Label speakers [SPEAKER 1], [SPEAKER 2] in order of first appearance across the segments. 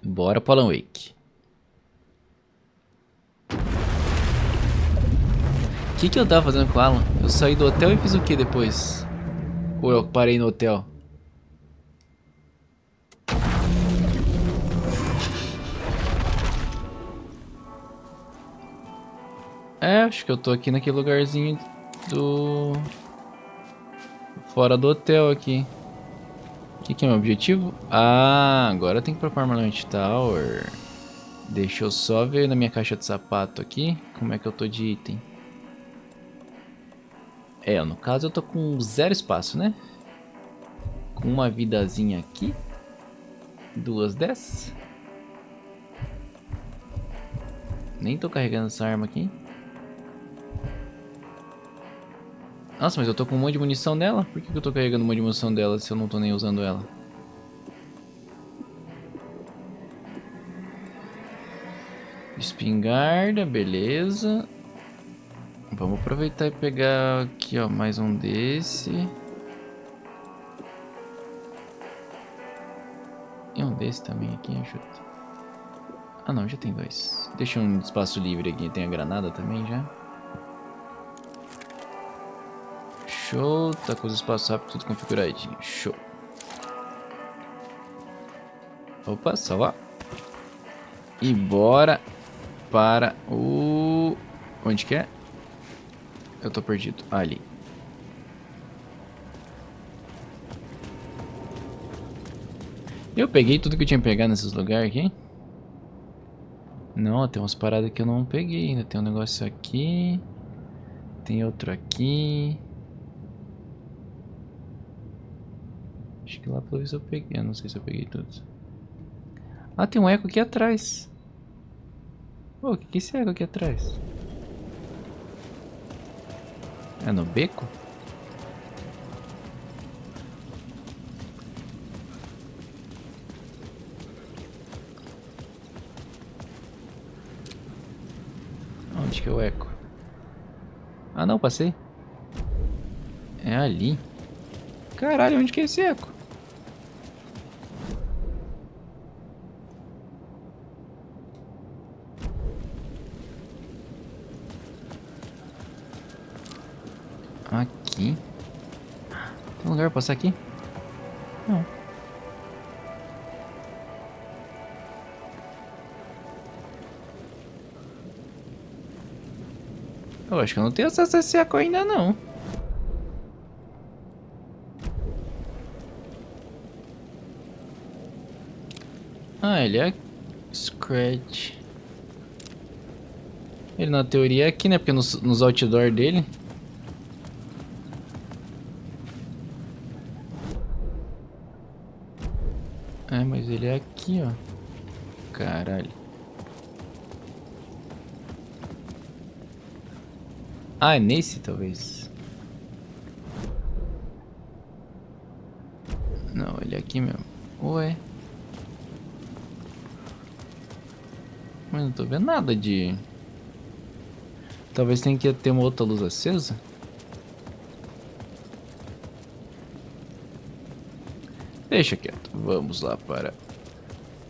[SPEAKER 1] Bora pro Alan Wake. O que eu tava fazendo com o Alan? Eu saí do hotel e fiz o que depois? Ou eu parei no hotel? É, acho que eu tô aqui naquele lugarzinho do... fora do hotel aqui. O que é meu objetivo? Ah, agora tem que ir pra Permanent Tower. Deixa eu só ver na minha caixa de sapato aqui como é que eu tô de item. É, no caso eu tô com 0 espaço, né? Com uma vidazinha aqui. 2 dessas. Nem tô carregando essa arma aqui. Nossa, mas eu tô com um monte de munição nela? Por que eu tô carregando um monte de munição dela se eu não tô nem usando ela? Espingarda, beleza. Vamos aproveitar e pegar aqui, ó, mais um desse. E um desse também aqui, ajuda. Ah não, já tem 2. Deixa um espaço livre aqui, tem a granada também já. Show, tá com os espaços rápidos tudo configuradinho, show. Opa, salvar. E bora para o... Onde que é? Eu tô perdido, ali. Eu peguei tudo que eu tinha que pegar nesses lugares aqui. Não, tem umas paradas que eu não peguei ainda. Tem um negócio aqui. Tem outro aqui. Acho que lá pelo visto eu peguei. Eu não sei se eu peguei todos. Ah, tem um eco aqui atrás. Pô, o que é esse eco aqui atrás? É no beco? Onde que é o eco? Ah não, passei. É ali. Caralho, onde que é esse eco? Aqui. Tem um lugar pra passar aqui? Não. Eu acho que eu não tenho acesso a esse eco ainda não. Ah, ele é Scratch. Ele na teoria é aqui, né? Porque nos outdoor dele. É, mas ele é aqui, ó. Caralho. Ah, é nesse talvez. Não, ele é aqui mesmo. Ué. Mas não tô vendo nada de... Talvez tenha que ter uma outra luz acesa. Deixa quieto. Vamos lá para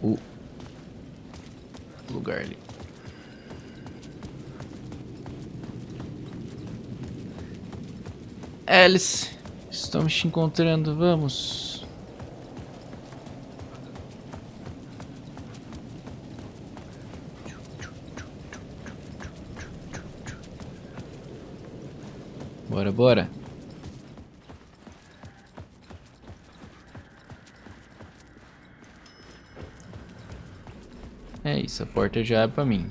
[SPEAKER 1] o lugar ali. Alice, estamos te encontrando, vamos. Bora, bora. É isso, a porta já abre pra mim.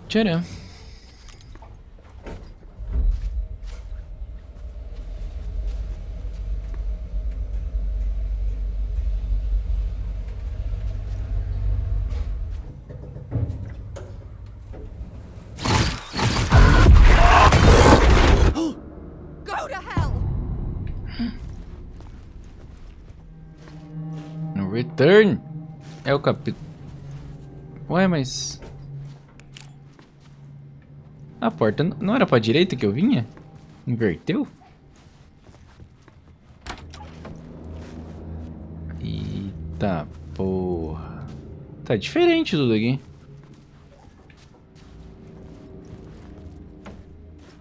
[SPEAKER 1] Tcharam.
[SPEAKER 2] Go to hell!
[SPEAKER 1] No return. É o capítulo. Ué, mas... A porta não era pra direita que eu vinha? Inverteu? Tá, porra. Tá diferente tudo aqui.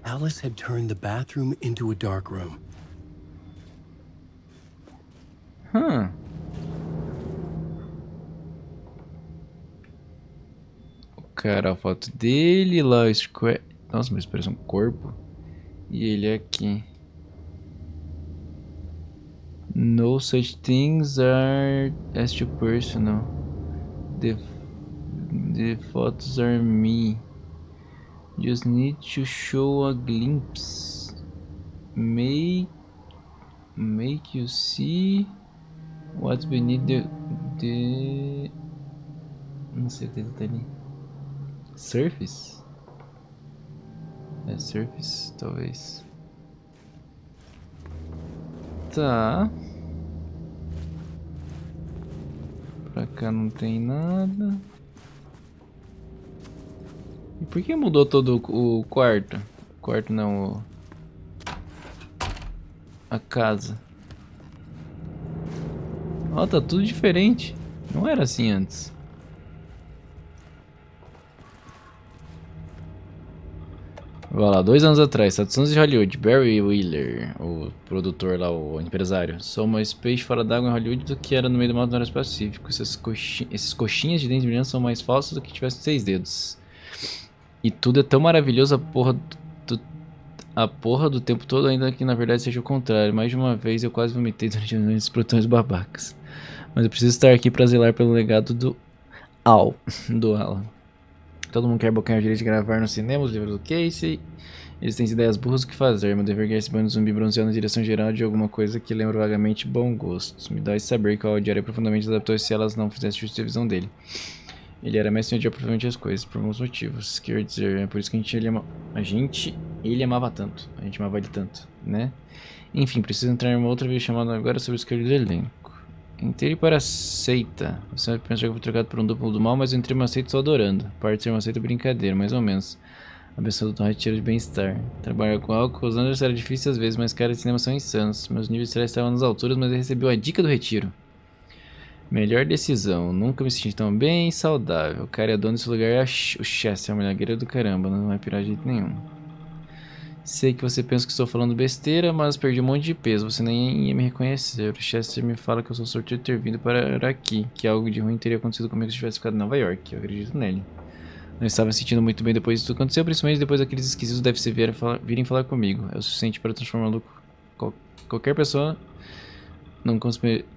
[SPEAKER 3] Alice had turned the bathroom into a dark room.
[SPEAKER 1] O cara, a foto dele lá, o square. Nossa, mas parece um corpo. E ele aqui. No such things are as too personal. The photos are me. Just need to show a glimpse. Make you see what's beneath the... Não sei o que tá ali. Surface? É surface, talvez. Tá. Pra cá não tem nada. E por que mudou todo o quarto? O quarto não, a casa. Ó, tá tudo diferente. Não era assim antes. Vai lá, 2 anos atrás, Estados Unidos de Hollywood, Barry Wheeler, o produtor lá, o empresário. Sou mais peixe fora d'água em Hollywood do que era no meio do mar do Norte Pacífico. Esses coxinhas de dentes brilhantes são mais falsos do que tivessem 6 dedos. E tudo é tão maravilhoso, a porra do tempo todo, ainda que na verdade seja o contrário. Mais de uma vez eu quase vomitei durante esses plantões babacas. Mas eu preciso estar aqui pra zelar pelo legado do Alan. Todo mundo quer bocanhar o direito de gravar no cinema os livros do Casey. Eles têm ideias burras do que fazer. Meu dever é esse bando de zumbi bronzeado na direção geral de alguma coisa que lembra vagamente bom gosto. Me dói saber que o Audiário profundamente adaptou se elas não fizessem justiça à visão dele. Ele era mestre em odiar profundamente as coisas, por alguns motivos. Quer dizer, é por isso que ele amava tanto. A gente amava ele tanto, né? Enfim, preciso entrar em uma outra vez chamada agora sobre o escolha do elenco. Entrei para a seita. Você pensou que eu fui trocado por um duplo do mal, mas eu entrei uma seita só adorando. Parte de ser uma seita brincadeira, mais ou menos. A benção do Tom retiro de bem-estar. Trabalhar com álcool, os Anders era difícil às vezes, mas caras de cinema são insanos. Meus níveis de estresse estavam nas alturas, mas eu recebi a dica do retiro. Melhor decisão. Nunca me senti tão bem e saudável. O cara é dono desse lugar, é o Chester, a milagreira do caramba. Não vai pirar de jeito nenhum. Sei que você pensa que estou falando besteira, mas perdi um monte de peso. Você nem ia me reconhecer. O Chester me fala que eu sou sortudo de ter vindo para aqui. Que algo de ruim teria acontecido comigo se tivesse ficado em Nova York. Eu acredito nele. Não estava me sentindo muito bem depois disso aconteceu, principalmente depois daqueles esquisitos deve ser virem falar comigo. É o suficiente para transformar qualquer pessoa num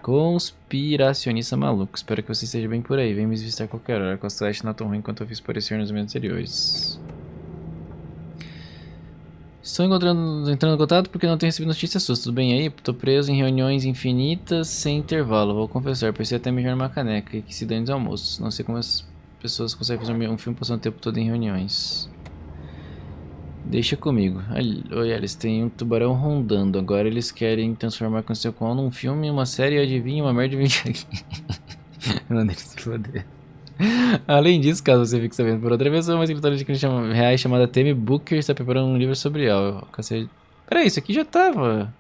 [SPEAKER 1] conspiracionista maluco. Espero que você esteja bem por aí. Vem me visitar qualquer hora. A Costa Leste não é tão ruim quanto eu fiz parecer nos meses anteriores. Estou entrando em contato porque não tenho recebido notícias suas. Tudo bem aí? Tô preso em reuniões infinitas sem intervalo. Vou confessar, pensei até mijar numa caneca e que se dane os almoços. Não sei como as pessoas conseguem fazer um filme passando o tempo todo em reuniões. Deixa comigo. Olha, eles têm um tubarão rondando. Agora eles querem transformar Aconteceu com num filme, uma série, adivinha, uma merda de aqui. Manda eles se foder. Além disso, caso você fique sabendo por outra pessoa, uma escritora de crimes reais chamada Tammy Booker está preparando um livro sobre algo. Peraí, isso aqui já tava.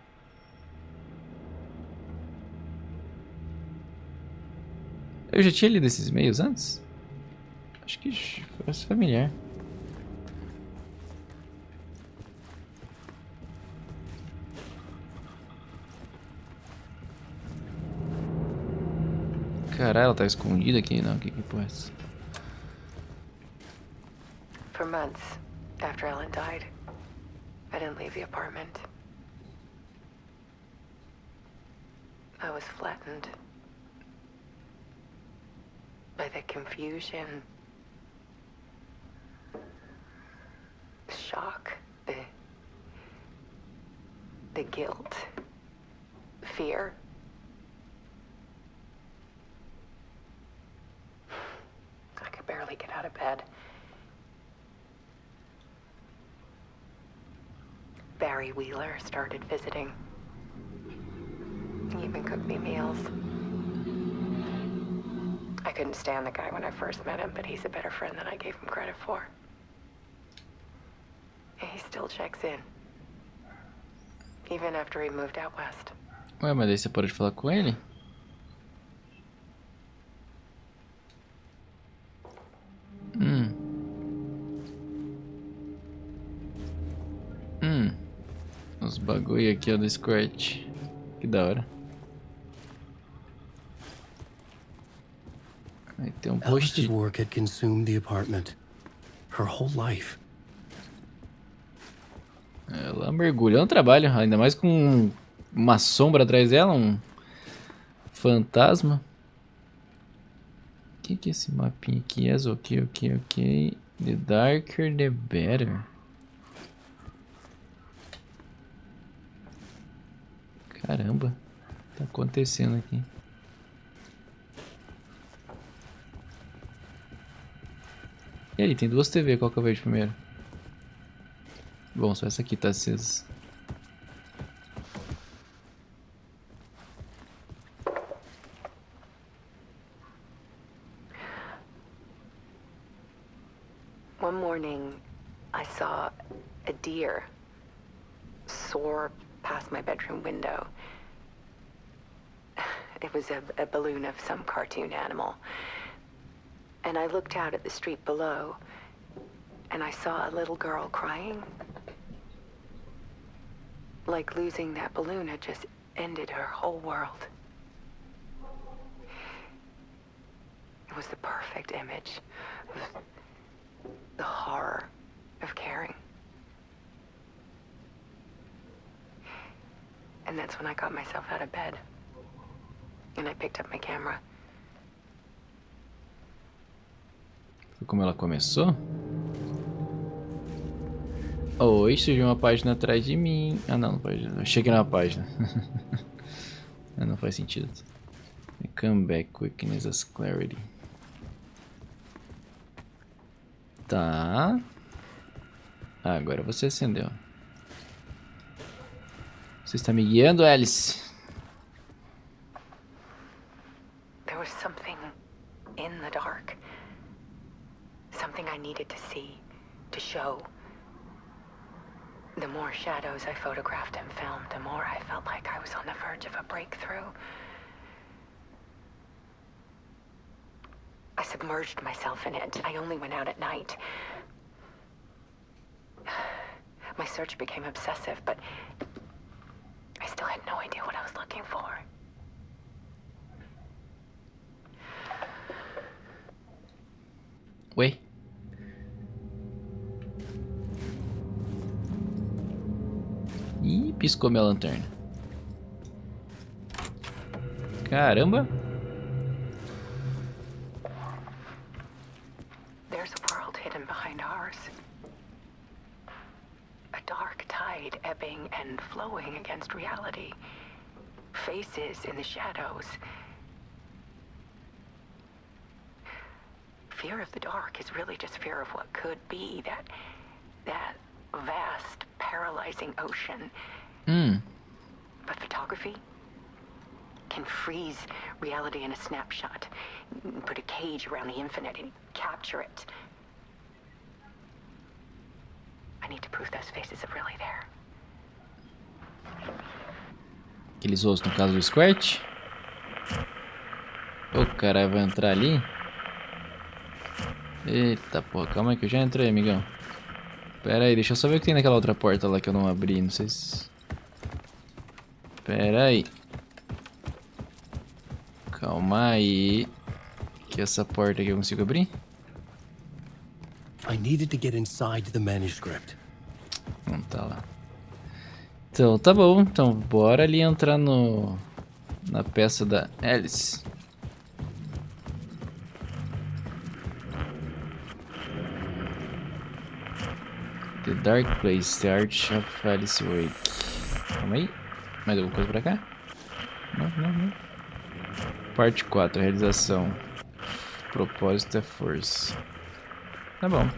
[SPEAKER 1] Eu já tinha lido esses e-mails antes? Acho que parece familiar. Caralho, ela tá escondida aqui? Não, que porra é essa?
[SPEAKER 4] For months after Ellen died, I didn't leave the apartment. I was flattened by the confusion, shock, the guilt, fear. I could barely get out of bed. Barry Wheeler started visiting. He even cooked me meals. I couldn't stand the guy when I first met him, but he's a better friend than I gave him credit for. And he still checks in. Even after he moved out west.
[SPEAKER 1] Ué, mas daí você pode falar com ele? bagulho aqui, ó, do squirt. Que da hora. Aí tem um
[SPEAKER 3] Alice's
[SPEAKER 1] post-it.
[SPEAKER 3] work had consumed the apartment. Her whole life.
[SPEAKER 1] Ela mergulhou no trabalho, ainda mais com uma sombra atrás dela, um fantasma. O que é esse mapinha aqui? Yes, ok. The darker, the better. Caramba, o que tá acontecendo aqui? E aí, tem duas TV, qual que eu vejo primeiro? Bom, só essa aqui tá acesa.
[SPEAKER 4] One morning, I saw a deer soar past my bedroom window. It was a balloon of some cartoon animal. And I looked out at the street below, and I saw a little girl crying. Like losing that balloon had just ended her whole world. It was the perfect image of the horror of caring. And that's when I got myself out of bed. And I picked up my camera.
[SPEAKER 1] Foi como ela começou? Oi, surgiu uma página atrás de mim. Ah, não pode. Achei que era uma página. Não faz sentido. Come back, quickness as clarity. Tá. Ah, agora você acendeu. Você está me guiando, Alice?
[SPEAKER 4] There was something in the dark. Something I needed to see, to show. The more shadows I photographed and filmed, the more I felt like I was on the verge of a breakthrough. I submerged myself in it. I only went out at night. My search became obsessive, but I still had no idea what I was looking for.
[SPEAKER 1] Ué? Ih, piscou minha lanterna. Caramba!
[SPEAKER 4] There's a world hidden behind ours. A dark tide ebbing and flowing against reality. Faces in the shadows. Fear of the dark is really just fear of what could be, that vast, paralyzing ocean. But photography can freeze reality in a snapshot, put a cage around the infinite and capture it. I need to prove those faces are really there.
[SPEAKER 1] Aqueles ossos no caso do squirt. O cara vai entrar ali. Eita porra, calma aí que eu já entrei, amigão. Pera aí, deixa eu só ver o que tem naquela outra porta lá que eu não abri, não sei se... Pera aí. Calma aí. Que essa porta aqui eu consigo abrir?
[SPEAKER 3] I needed to get inside the manuscript.
[SPEAKER 1] Não tá lá. Então, tá bom. Então, bora ali entrar na peça da Alice. The Dark Place, The Art of Alice Wake. Calma aí. Mais alguma coisa pra cá? Não. Parte 4, realização. Propósito é força. Tá bom.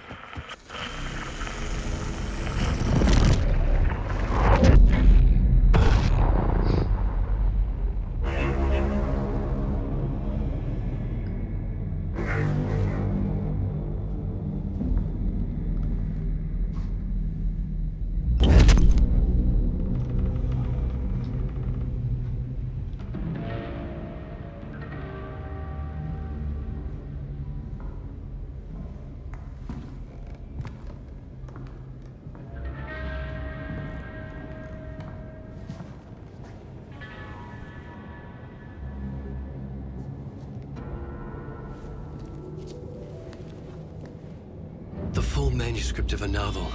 [SPEAKER 3] full manuscript of a novel.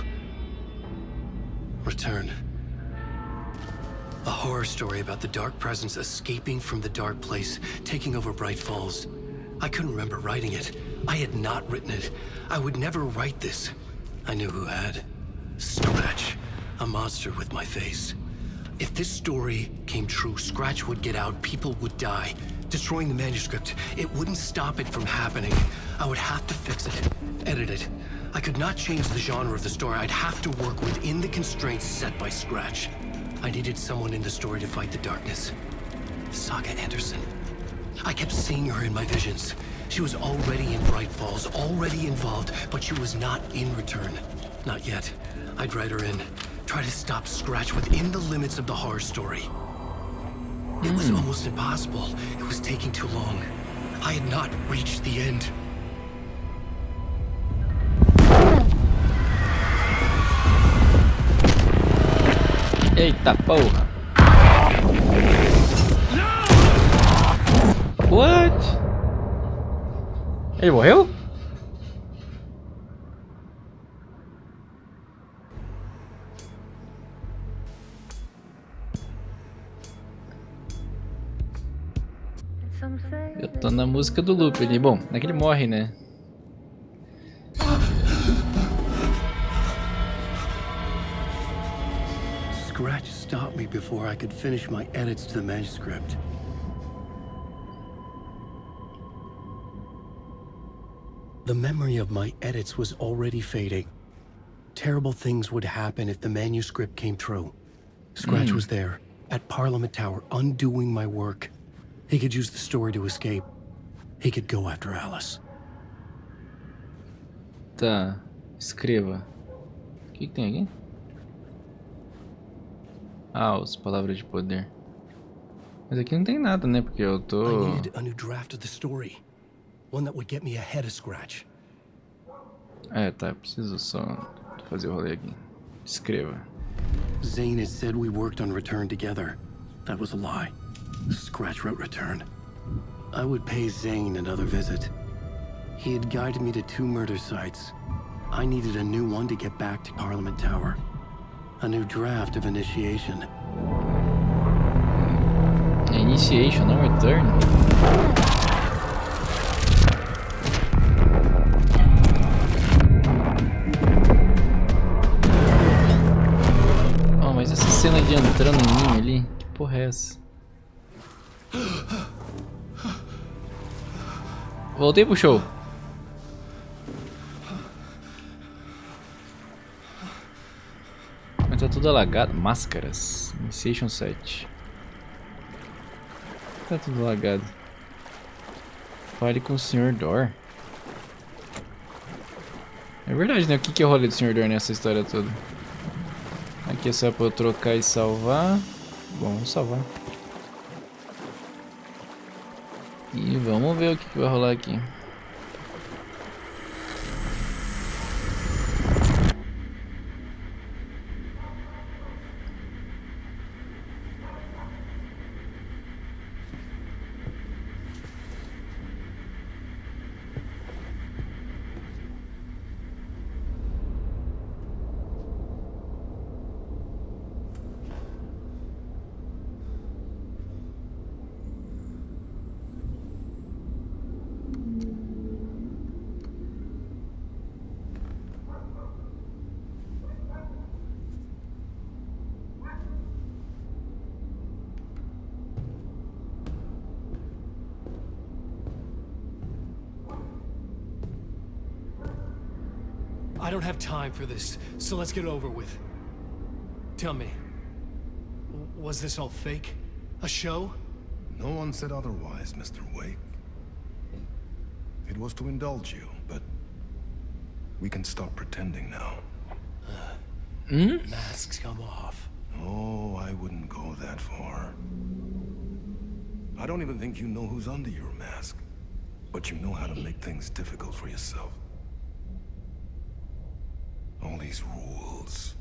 [SPEAKER 3] Return. A horror story about the dark presence escaping from the dark place, taking over Bright Falls. I couldn't remember writing it. I had not written it. I would never write this. I knew who had. Scratch. A monster with my face. If this story came true, Scratch would get out, people would die. Destroying the manuscript, it wouldn't stop it from happening. I would have to fix it, edit it. I could not change the genre of the story. I'd have to work within the constraints set by Scratch. I needed someone in the story to fight the darkness. Saga Anderson. I kept seeing her in my visions. She was already in Bright Falls, already involved, but she was not in Return. Not yet. I'd write her in. Try to stop Scratch within the limits of the horror story. It was almost impossible. It was taking too long. I had not reached the end.
[SPEAKER 1] Eita porra! What? Ele morreu? Eu tô na música do loop ali. Bom, não é que ele morre, né?
[SPEAKER 3] Scratch stopped me before I could finish my edits to the manuscript. The memory of my edits was already fading. Terrible things would happen if the manuscript came true. Scratch was there, at Parliament Tower, undoing my work. He could use the story to escape. He could go after Alice.
[SPEAKER 1] Tá, escreva. O que tem aqui? Ah, as palavras de poder. Mas aqui não tem nada, né? Porque eu tô...
[SPEAKER 3] I needed a new draft of the story. One that would get me ahead of Scratch.
[SPEAKER 1] É, tá. Preciso só fazer o rolê aqui. Escreva.
[SPEAKER 3] Zane had said we worked on Return together. That was a lie. Scratch wrote Return. I would pay Zane another visit. He had guided me to 2 murder sites. I needed a new one to get back to Parliament Tower. A new draft of Initiation.
[SPEAKER 1] Initiation, não Return? Oh, mas essa cena de entrando em mim ali, que porra é essa? Voltei pro show. Mas tá tudo alagado. Máscaras. Initiation 7. Tá tudo alagado. Fale com o Sr. Door. É verdade, né? O que é o rolê do Sr. Door nessa história toda? Aqui é só pra eu trocar e salvar. Bom, vamos salvar. E vamos ver o que vai rolar aqui.
[SPEAKER 3] I don't have time for this, so let's get it over with. Tell me, was this all fake? A show?
[SPEAKER 5] No one said otherwise, Mr. Wake. It was to indulge you, but we can stop pretending now.
[SPEAKER 3] Masks come off.
[SPEAKER 5] Oh, I wouldn't go that far. I don't even think you know who's under your mask, but you know how to make things difficult for yourself. All these rules,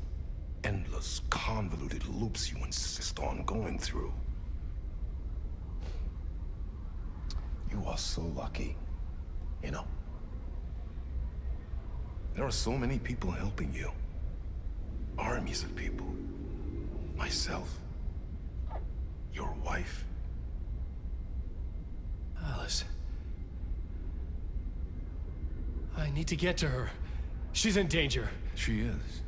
[SPEAKER 5] endless, convoluted loops you insist on going through. You are so lucky, you know. There are so many people helping you. Armies of people. Myself. Your wife.
[SPEAKER 3] Alice. I need to get to her. She's in danger.
[SPEAKER 5] She is.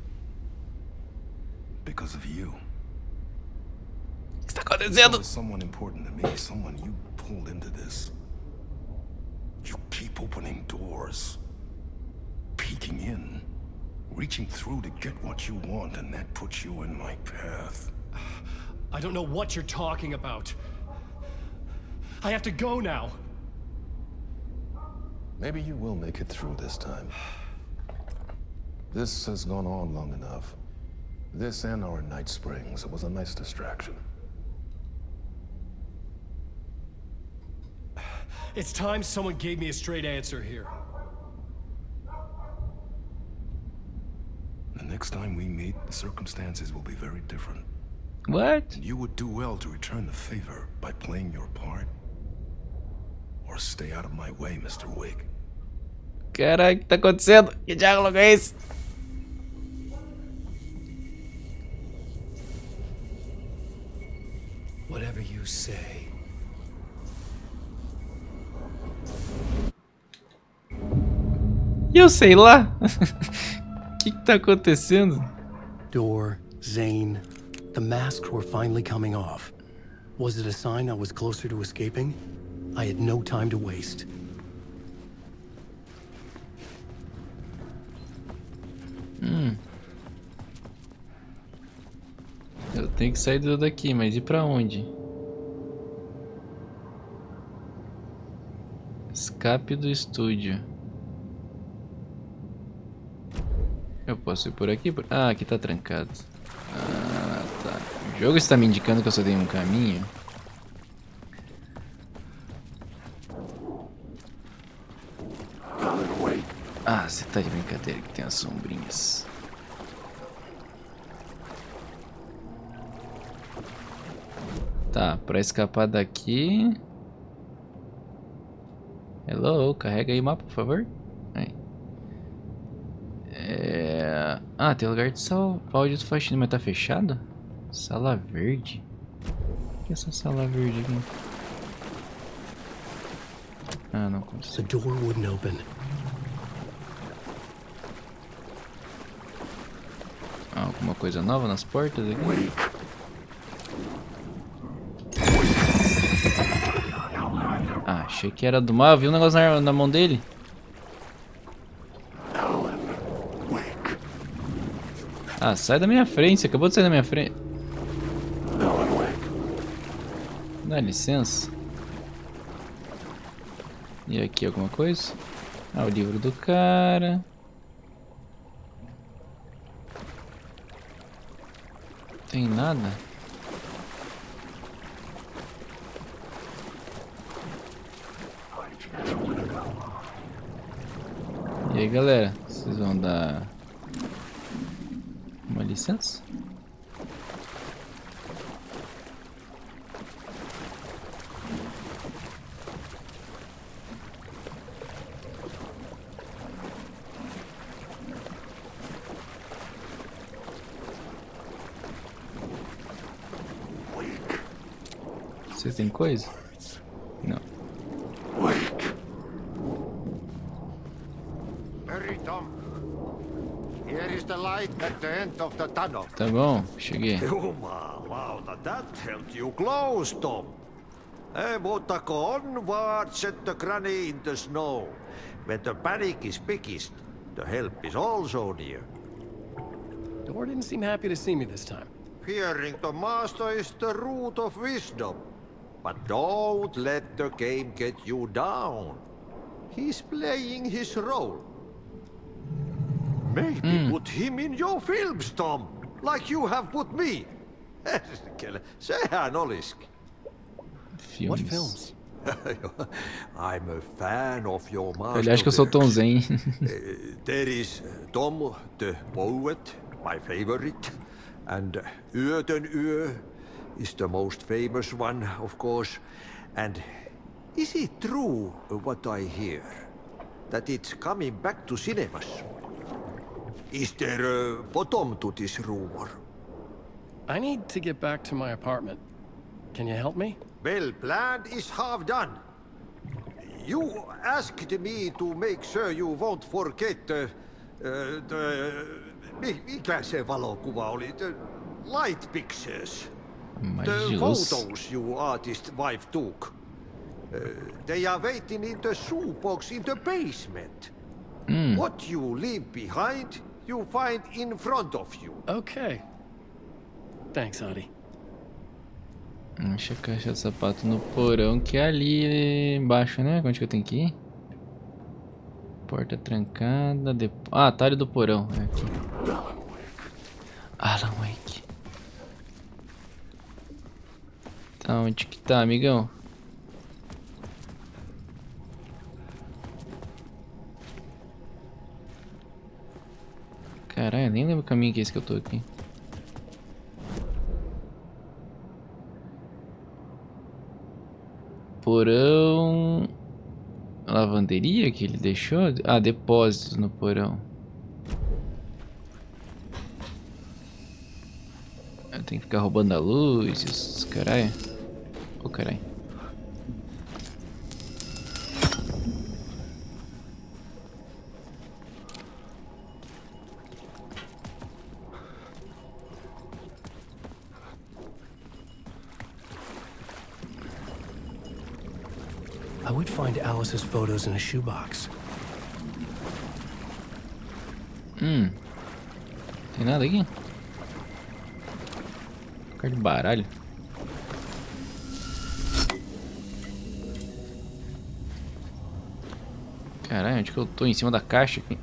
[SPEAKER 5] Because of you.
[SPEAKER 1] O que está acontecendo?
[SPEAKER 5] There's someone important to me, someone you pulled into this. You keep opening doors. Peeking in. Reaching through to get what you want, and that puts you in my path.
[SPEAKER 3] I don't know what you're talking about. I have to go now.
[SPEAKER 5] Maybe you will make it through this time. This has gone on long enough. This and our night springs. It was a nice distraction.
[SPEAKER 3] It's time someone gave me a straight answer here.
[SPEAKER 5] The next time we meet, the circumstances will be very different.
[SPEAKER 1] What?
[SPEAKER 5] You would do well to return the favor by playing your part. Or stay out of my way, Mr. Wig.
[SPEAKER 1] Caraca, o que tá acontecendo? Que diálogo é esse?
[SPEAKER 3] Whatever you say.
[SPEAKER 1] Eu sei lá. O que tá acontecendo?
[SPEAKER 3] Door, Zane, the masks were finally coming off. Was it a sign I was closer to escaping? I had no time to waste.
[SPEAKER 1] Eu tenho que sair daqui, mas ir pra onde? Escape do estúdio. Eu posso ir por aqui? Ah, aqui tá trancado. Ah, tá. O jogo está me indicando que eu só tenho um caminho. Ah, você tá de brincadeira que tem as sombrinhas. Tá, pra escapar daqui... Hello, carrega aí o mapa, por favor. Aí. Ah, tem lugar de salvar o de faxina, mas tá fechado? Sala verde? O que é essa sala verde aqui? Ah, não
[SPEAKER 3] The
[SPEAKER 1] consigo.
[SPEAKER 3] door wouldn't open.
[SPEAKER 1] Ah, alguma coisa nova nas portas aqui? Ah, achei que era do mal. Vi um negócio na mão dele. Ah, sai da minha frente. Você acabou de sair da minha frente. Dá licença. E aqui alguma coisa? Ah, o livro do cara. Tem nada? E aí, galera, vocês vão dar uma licença? Vocês têm coisa? Não.
[SPEAKER 6] Hurry, Tom. Here is the light at the end of the tunnel.
[SPEAKER 1] Tá bom, cheguei.
[SPEAKER 6] Jumalauta, that held you close, Tom. Mutta go onward, set the granny in the snow. When the panic is biggest, the help is also near.
[SPEAKER 3] Door didn't seem happy to see me this time.
[SPEAKER 6] Fearing the master is the root of wisdom. But don't let the game get you down. He's playing his role. Maybe put him in your films, Tom. Like you have put me. Sehän olisikin.
[SPEAKER 3] What films?
[SPEAKER 6] I'm a fan of your master.
[SPEAKER 1] Ele acha que eu sou Tom Zen.
[SPEAKER 6] There is Tom the Poet, my favorite. And Yöten Yö is the most famous one, of course. And is it true what I hear? That it's coming back to cinemas? Is there a bottom to this rumor?
[SPEAKER 7] I need to get back to my apartment. Can you help me?
[SPEAKER 6] Well, plan is half done. You asked me to make sure you won't forget mikä se valokuva oli? The light pictures. The photos your artist wife took. They are waiting in the shoebox in the basement. What you leave behind, you find in front of you.
[SPEAKER 7] Okay. Thanks, Adi.
[SPEAKER 1] Deixa a caixa de sapato no porão, que é ali embaixo, né? Onde que eu tenho que ir? Porta trancada, Ah, atalho do porão. É aqui. Alan Wake. Tá, onde que tá, amigão? Caralho, eu nem lembro o caminho que é esse que eu tô aqui. Porão... Lavanderia que ele deixou? Ah, depósitos no porão. Eu tenho que ficar roubando a luz, esses caralho. Ô, caralho.
[SPEAKER 3] I would find Alice's photos in a shoebox.
[SPEAKER 1] Tem nada aqui? Carta de baralho. Caralho, onde que eu tô? Em cima da caixa aqui.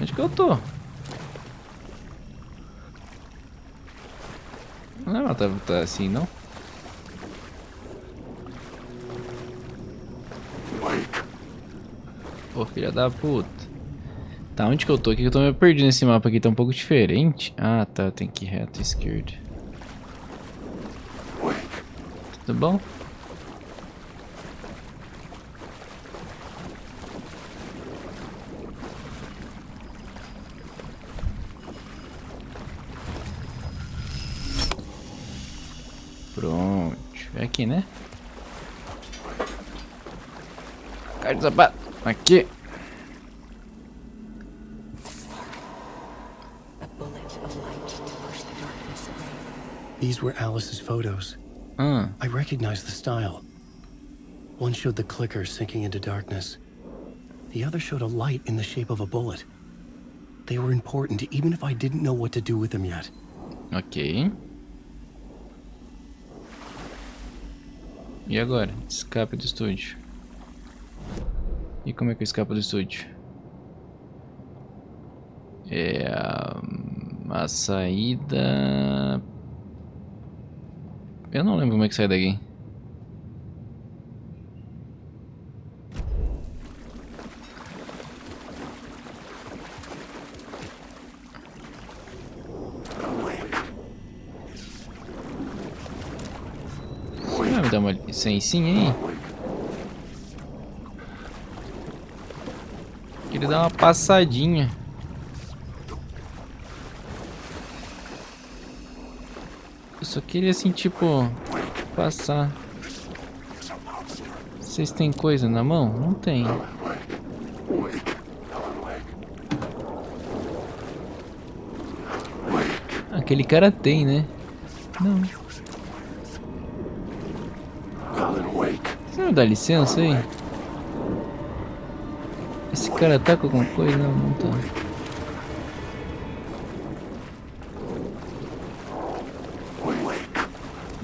[SPEAKER 1] Onde que eu tô? Não, tá assim, não? Pô, filha da puta. Tá, onde que eu tô aqui? Eu tô meio perdido nesse mapa aqui, tá um pouco diferente. Ah, tá, tem que ir reto à esquerda. Tudo bom? Pronto. É aqui, né? Cai de sapato. Aqui.
[SPEAKER 3] These were Alice's photos. I recognized the style. One showed the clicker sinking into darkness. The other showed a light in the shape of a bullet. They were important even if I didn't know what to do with them yet.
[SPEAKER 1] Ok. E agora? Escape do estúdio. E como é que eu escapo do estúdio? É a saída... Eu não lembro como é que sai daqui. Você vai me dar uma licencinha aí? Queria dar uma passadinha. Eu só queria assim, tipo, passar. Vocês têm coisa na mão? Não tem. Aquele cara tem, né? Não. Você não dá licença aí? Esse cara tá com alguma coisa? Não, não tá.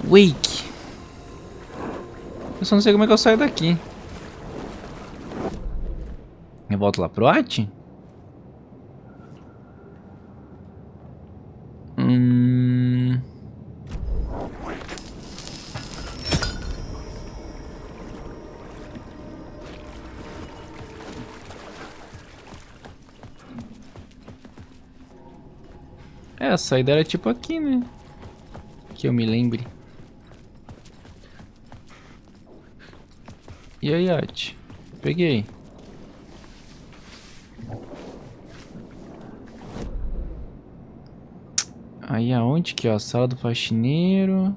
[SPEAKER 1] Wake. Eu só não sei como é que eu saio daqui. Eu volto lá pro At? É, a saída era tipo aqui, né? Que eu me lembre. E aí, At? Peguei. Aí aonde que, ó? Sala do faxineiro.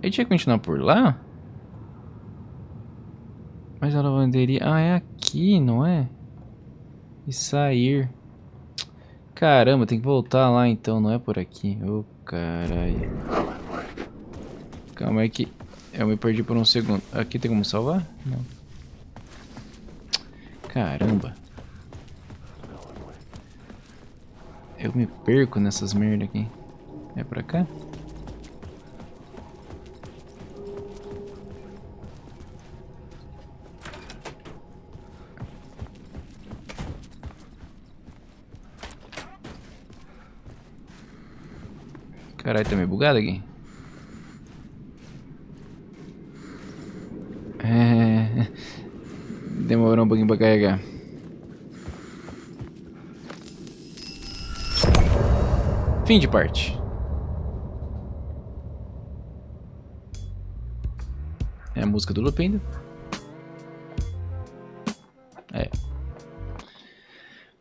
[SPEAKER 1] Eu tinha que continuar por lá? Mas a lavanderia... Ah, é aqui, não é? E sair. Caramba, tem que voltar lá então, não é por aqui. Ô, caralho. Calma aí que eu me perdi por um segundo. Aqui tem como salvar? Não. Caramba. Eu me perco nessas merda aqui. É pra cá? Caralho, tá meio bugado aqui. Demorou um pouquinho pra carregar. Fim de parte. É a música do loop ainda. É.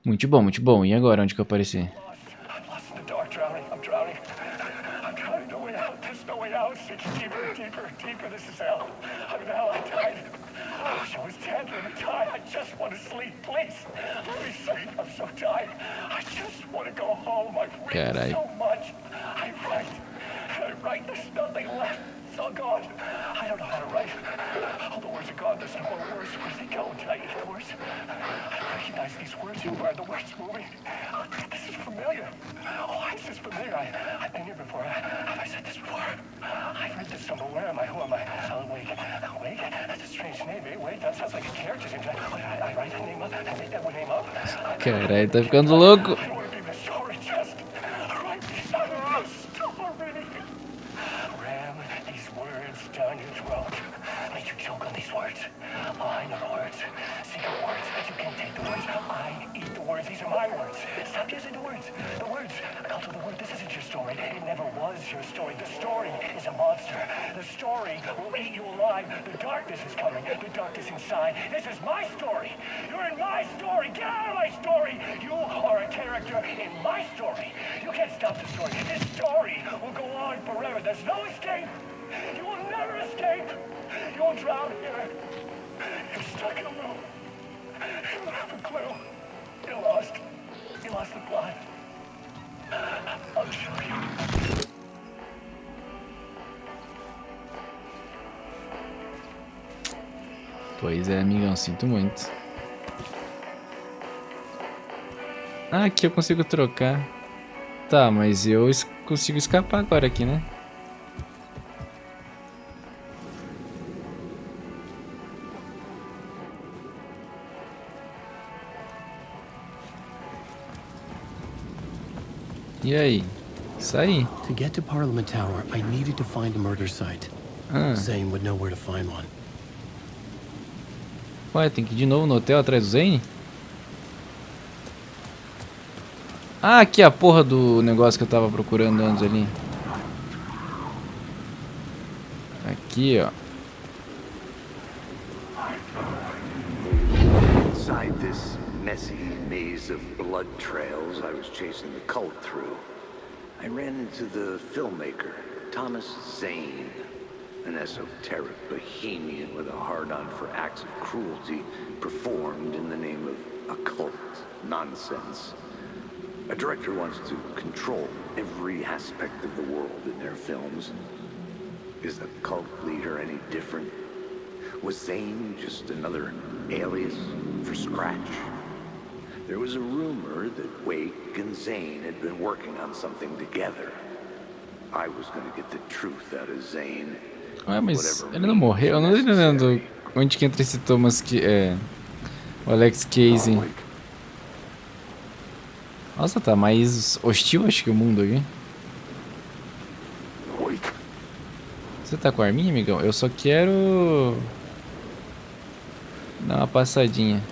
[SPEAKER 1] Muito bom, muito bom. E agora, onde que eu apareci? Caralho.
[SPEAKER 8] Oh God, I don't know how to write. All the words are gone. There's no more words. Where do they go? Did I eat the words? I recognize these words. Who are the words moving? Oh, this is familiar. Oh, why is this familiar? I've been here before. Have I said this before? I've read this somewhere. Where am I? Who am I? Alan Wake. Alan Wake? That's a strange name, eh? Wake? That sounds like a character name. I write a name up. I make that one name up.
[SPEAKER 1] Caralho, tá ficando louco.
[SPEAKER 8] I want to be the story chest. Write the story. Ram these words down your throat. Make you choke on these words. I know the words. Secret words. You can't take the words. I eat the words. These are my words. Stop using the words. The words. Culture the word. This isn't your story. It never was your story. The story is a monster. The story will eat you alive. The darkness is coming. The darkness inside. This is my story. You're in my story. Get out of my story. You are a character in my story. You can't stop the story. This story will go on forever. There's no escape. You will never escape. You will drown here. You're stuck in a loop. You don't have a clue. You're lost. You lost the plot. I'll show you.
[SPEAKER 1] Pois é, amigão, sinto muito. Ah, aqui eu consigo trocar. Tá, mas eu consigo escapar agora aqui, né? E aí? Saí.
[SPEAKER 3] To get to Parliament Tower, I needed to find a murder site. Zane would know where to find one.
[SPEAKER 1] Ué, tem que ir de novo no hotel atrás do Zane? Ah, aqui é a porra do negócio que eu tava procurando antes ali. Aqui, ó.
[SPEAKER 9] Inside this messy maze of blood trails I was chasing the cult through, I ran into the filmmaker, Thomas Zane, an esoteric bohemian with a hard-on for acts of cruelty performed in the name of occult nonsense. A director wants to control every aspect of the world in their films. Is the cult leader any different? Was Zane just another alias for Scratch? There was a rumor that Wake and Zane had been working on something together. I was going to get the truth out of Zane.
[SPEAKER 1] Ah, mas ele não morreu? Eu não tô entendendo onde que entra esse Thomas que é o Alex Casey. Nossa, tá mais hostil acho que o mundo aqui. Você tá com a arminha, amigão? Eu só quero dar uma passadinha.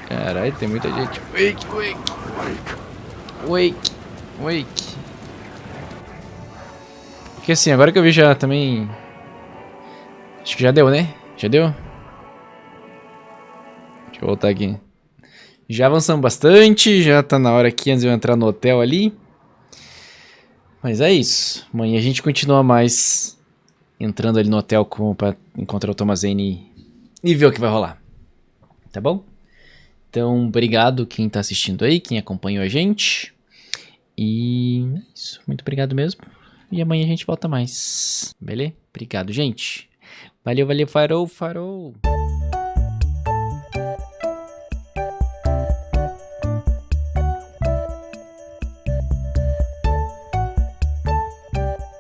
[SPEAKER 1] Caralho, tem muita gente. Wake, wake. Wake, wake. Porque assim, agora que eu vi já também Acho que já deu, né? Já deu? Deixa eu voltar aqui. Já avançamos bastante, já tá na hora aqui antes de eu entrar no hotel ali. Mas é isso. Amanhã a gente continua mais entrando ali no hotel pra encontrar o Thomas Zane e ver o que vai rolar. Tá bom? Então, obrigado quem tá assistindo aí, quem acompanhou a gente. E é isso. Muito obrigado mesmo. E amanhã a gente volta mais. Beleza? Obrigado, gente. Valeu, valeu, farou, farou.